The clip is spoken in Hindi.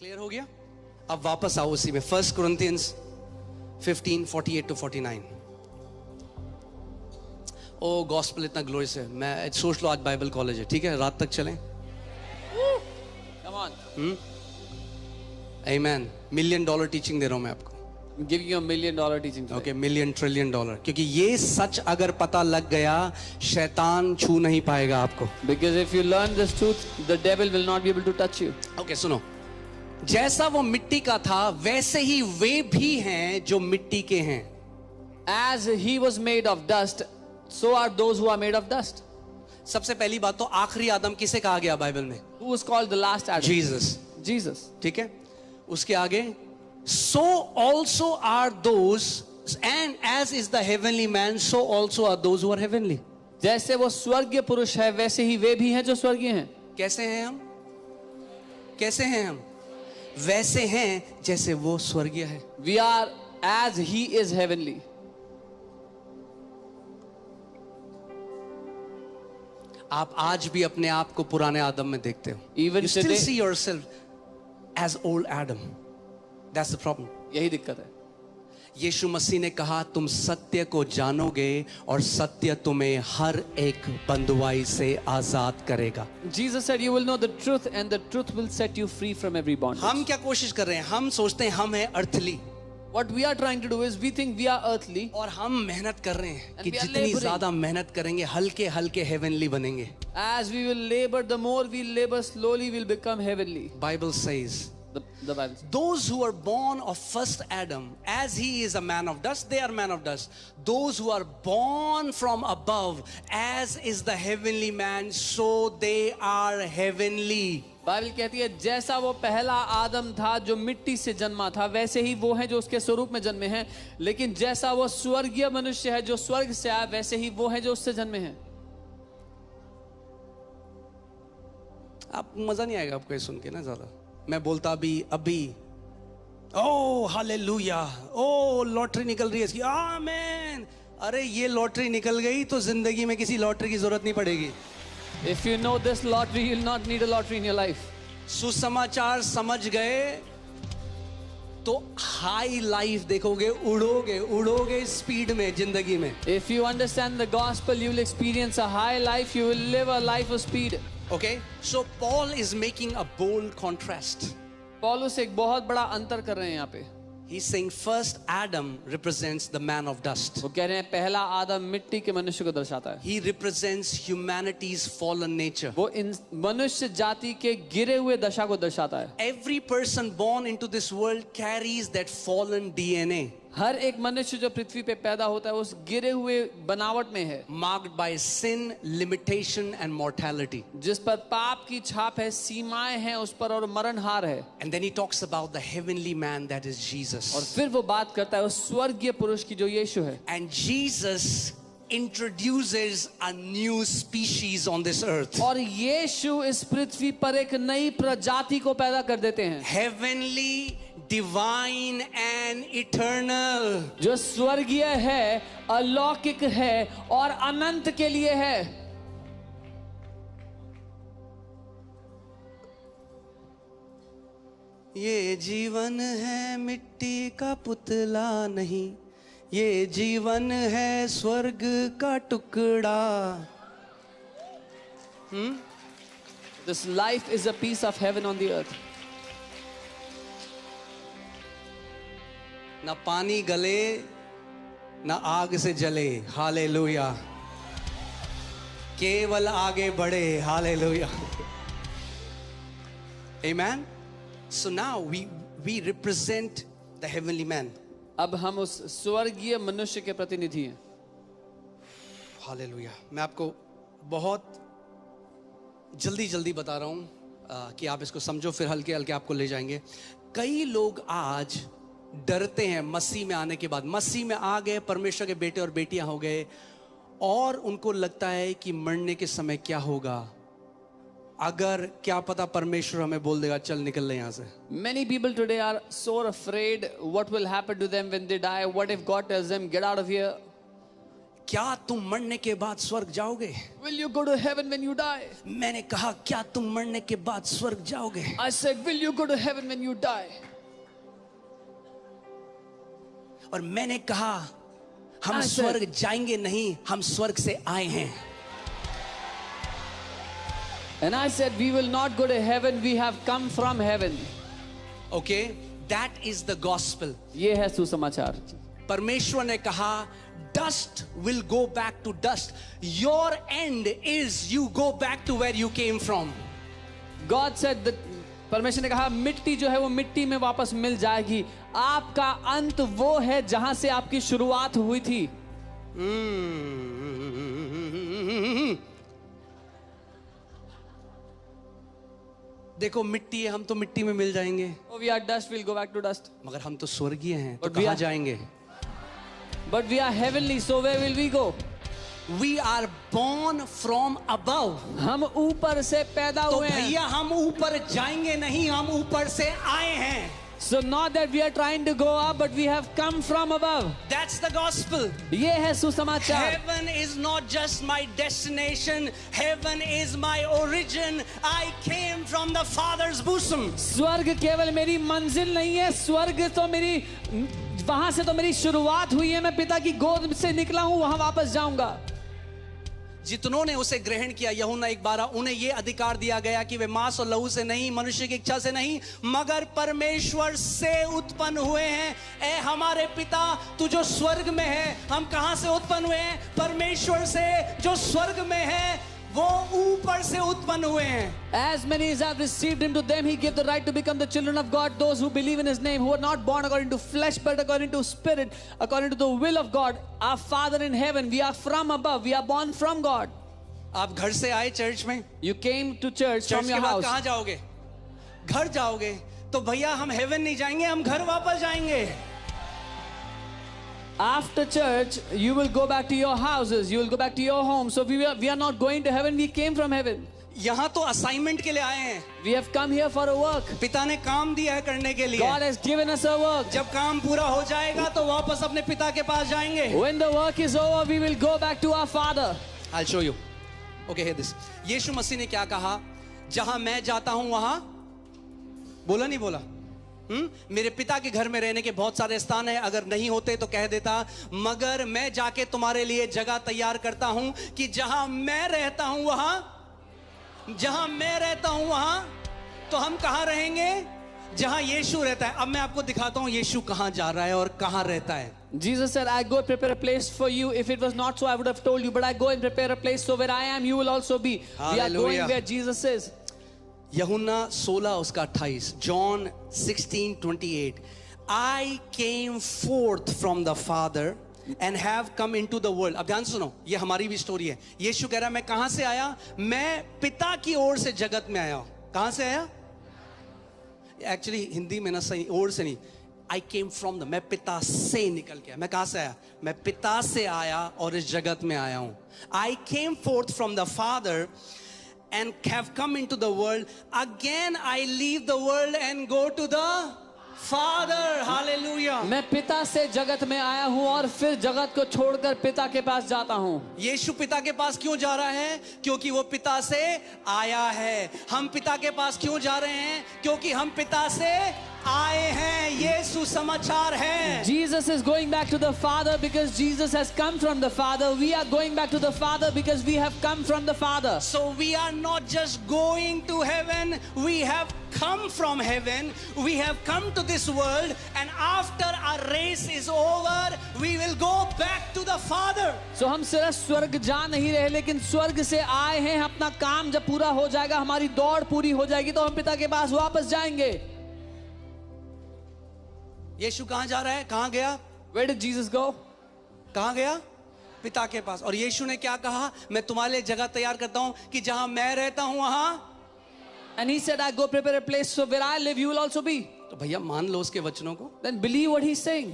क्लियर हो गया? अब वापस आओ उसी में 1 Corinthians 15:48-49। ओ गॉस्पेल इतना ग्लोरियस है, मैं सोच लो आज बाइबल कॉलेज है, ठीक है, रात तक चलें। Come on. आमीन। $1 million टीचिंग दे रहा हूं मैं आपको। I'm giving you $1 million teaching today. Okay, $1 million क्योंकि ये सच अगर पता लग गया शैतान छू नहीं पाएगा आपको। Because if you learn this truth, the devil will not be able to touch you. Okay सुनो, जैसा वो मिट्टी का था वैसे ही वे भी हैं जो मिट्टी के हैं। As he was made of dust, so are those who are made of dust. सबसे पहली बात तो आखिरी आदम किसे कहा गया बाइबल में? Who was called the last Adam? Jesus. Jesus. ठीक है, उसके आगे so also are those, and as is the heavenly man, so also are those who are heavenly. जैसे वो स्वर्गीय पुरुष है वैसे ही वे भी हैं जो स्वर्गीय हैं। कैसे हैं हम? कैसे हैं हम? वैसे हैं जैसे वो स्वर्गीय है। We are as he is heavenly. आप आज भी अपने आप को पुराने आदम में देखते हो। Even You still today- see yourself as old Adam. That's the problem. यही दिक्कत है। यीशु मसीह ने कहा तुम सत्य को जानोगे और सत्य तुम्हें हर एक बंधुआई से आजाद करेगा। Jesus said you will know the truth and the truth will set you free from every bondage. हम क्या कोशिश कर रहे हैं? हम सोचते हैं हम हैं earthly What we are trying to do is we think we are earthly और हम मेहनत कर रहे हैं And कि we are जितनी laboring. ज्यादा मेहनत करेंगे हल्के हल्के हेवनली बनेंगे। as we will labor, the more we labor, slowly we'll become heavenly. Bible says The Bible says. those who are born of first Adam, as he is a man of dust, they are man of dust. Those who are born from above, as is the heavenly man, so they are heavenly. Bible कहती है जैसा वो पहला आदम था जो मिट्टी से जन्मा था वैसे ही वो है जो उसके स्वरूप में जन्मे हैं, लेकिन जैसा वो स्वर्गीय मनुष्य है जो स्वर्ग से आया वैसे ही वो है जो उससे जन्मे हैं। आप मजा नहीं आएगा आपको ये सुन के ना ज्यादा। मैं बोलता अभी ओ हालेलुया, ओ लॉटरी निकल रही है इसकी, आमीन। अरे ये लॉटरी निकल गई तो जिंदगी में किसी लॉटरी की जरूरत नहीं पड़ेगी। If you know this lottery, you'll not need a lottery in your life. सुसमाचार समझ गए तो हाई लाइफ देखोगे, उड़ोगे स्पीड में जिंदगी में। If you understand the gospel, you will experience a high life. You will live a life of speed. Okay, so Paul is making a bold contrast. पौलुस एक बहुत बड़ा अंतर कर रहे हैं यहाँ पे। He's saying first Adam represents the man of dust. वो कह रहे हैं पहला आदम मिट्टी के मनुष्य को दर्शाता है। He represents humanity's fallen nature. वो इन मनुष्य जाति के गिरे हुए दशा को दर्शाता है। Every person born into this world carries that fallen DNA, हर एक मनुष्य जो पृथ्वी पे पैदा होता है उस गिरे हुए बनावट में है, marked by sin, limitation and mortality. जिस पर पाप की छाप है, सीमाएं हैं उस पर और मरणहार है। And then he talks about the heavenly man that is Jesus. और फिर वो बात करता है उस स्वर्गीय पुरुष की जो यीशु है। And Jesus introduces a new species on this earth. और यीशु इस पृथ्वी पर एक नई प्रजाति को पैदा कर देते हैं, Heavenly, divine and eternal. जो स्वर्गीय है, अलौकिक है और अनंत के लिए है। ये जीवन है मिट्टी का पुतला नहीं, ये जीवन है स्वर्ग का टुकड़ा। This life is a piece of heaven on the earth. ना पानी गले ना आग से जले, हालेलुया। केवल आगे बढ़े, hallelujah. Amen. So now we represent the heavenly man. अब हम उस स्वर्गीय मनुष्य के प्रतिनिधि हैं। हालेलुया। मैं आपको बहुत जल्दी बता रहा हूं कि आप इसको समझो, फिर हल्के हल्के आपको ले जाएंगे। कई लोग आज डरते हैं मसीह में आने के बाद। मसीह में आ गए, परमेश्वर के बेटे और बेटियां हो गए, और उनको लगता है कि मरने के समय क्या होगा, अगर क्या पता परमेश्वर हमें बोल देगा चल निकल ले यहां से। Many people today are so afraid what will happen to them when they die. What if God tells them get out of here? क्या तुम मरने के बाद स्वर्ग जाओगे? Will you go to heaven when you die? मैंने कहा क्या तुम मरने के बाद स्वर्ग जाओगे? I said, will you go to heaven when you die? और मैंने कहा हम I said- स्वर्ग जाएंगे नहीं, हम स्वर्ग से आए हैं. And I said, we will not go to heaven, we have come from heaven. Okay, that is the gospel. ये है सुसमाचार. परमेश्वर ने कहा dust will go back to dust. Your end is you go back to where you came from. God said that परमेश्वर ने कहा मिट्टी जो है वो मिट्टी में वापस मिल जाएगी. आपका अंत वो है जहां से आपकी शुरुआत हुई थी. देखो मिट्टी है, हम तो मिट्टी में मिल जाएंगे, Oh, we are dust, we'll go back to dust. मगर हम तो स्वर्गीय हैं, तो But we कहाँ are- जाएंगे? But we are heavenly, so where will we go? We are born from above. हम ऊपर से पैदा तो हुए हैं. भैया हम ऊपर जाएंगे नहीं, हम ऊपर से आए हैं. So not that we are trying to go up, but we have come from above. That's the gospel. ये है सुसमाचार. Heaven is not just my destination. Heaven is my origin. I came from the Father's bosom. स्वर्ग केवल मेरी मंजिल नहीं है, स्वर्ग तो मेरी वहां से तो मेरी शुरुआत हुई है. मैं पिता की गोद से निकला हूं, वहां वापस जाऊंगा. जितनों ने उसे ग्रहण किया, यूहन्ना 1:12, उन्हें यह अधिकार दिया गया कि वे मांस और लहू से नहीं, मनुष्य की इच्छा से नहीं, मगर परमेश्वर से उत्पन्न हुए हैं. ए हमारे पिता तू जो स्वर्ग में है. हम कहां से उत्पन्न हुए हैं? परमेश्वर से जो स्वर्ग में है, वो ऊपर से उत्पन्न हुए हैं. As many as have received him, to them he gave the right to become the children of God, those who believe in his name, who are not born according to flesh but according to spirit, according to the will of God. Our Father in heaven, we are from above, we are born from God. आप घर से आए चर्च में, You came to church church from के your बाद house. कहां जाओगे? घर जाओगे. तो भैया हम हेवन नहीं जाएंगे, हम घर वापस जाएंगे. After church, you will go back to your houses, you will go back to your home. So we are not going to heaven, we came from heaven. यहां तो असाइनमेंट के लिए आए हैं. We have come here for a work. पिता ने काम दिया है करने के लिए. God has given us a work. जब काम पूरा हो जाएगा तो वापस अपने पिता के पास जाएंगे. When the work is over, we will go back to our Father. I'll show you. Okay, hear this. यीशु मसीह ने क्या कहा? जहां मैं जाता हूं वहां, बोला नहीं बोला? मेरे पिता के घर में रहने के बहुत सारे स्थान हैं, अगर नहीं होते तो कह देता, मगर मैं जाके तुम्हारे लिए जगह तैयार करता हूं कि जहां मैं रहता हूं वहां, तो हम कहां रहेंगे? जहां यीशु रहता है. अब मैं आपको दिखाता हूं यीशु कहां जा रहा है और कहां रहता है. Jesus said, I go prepare a place for you. If it was not so, I would have told you. But I go and prepare a place, so where I am, you will also be. We are going Hallelujah. where Jesus is. यूहन्ना 16 उसका 28, John 16:28. I came forth from the Father and have come into the world. अब ध्यान से सुनो, ये हमारी भी स्टोरी है. यीशु कह रहा है मैं कहां से आया? मैं पिता की ओर से जगत में आया. कहां से आया? एक्चुअली हिंदी में ना सही, ओर से नहीं. I came from the, मैं पिता से निकल के आया. मैं कहां से आया? मैं पिता से आया और इस जगत में आया हूं. I came forth from the Father and have come into the world. Again I leave the world and go to the Father. Hallelujah. मैं पिता से जगत में आया हूँ और फिर जगत को छोड़कर पिता के पास जाता हूँ. यीशु पिता के पास क्यों जा रहा है? क्योंकि वो पिता से आया है. हम पिता के पास क्यों जा रहे हैं? क्योंकि हम पिता से आए हैं. ये सुसमाचार है. Jesus is going back to the Father because Jesus has come from the Father. We are going back to the Father because we have come from the Father. So we are not just going to heaven, we have come from heaven. We have come to this world, and after our race is over, we will go back to the Father. So हम सिर्फ स्वर्ग जा नहीं रहे, लेकिन स्वर्ग से आए हैं. अपना काम जब पूरा हो जाएगा, हमारी दौड़ पूरी हो जाएगी, तो हम पिता के पास वापस जाएंगे. यीशु कहां जा रहा है? कहां गया? Where did Jesus go? कहां गया? पिता के पास. और यीशु ने क्या कहा? मैं तुम्हारे लिए जगह तैयार करता हूं कि जहां मैं रहता हूं वहां. And he said, I go prepare a place, so where I live, you will also be. तो भैया मान लो उसके वचनों को. Then believe what he's saying.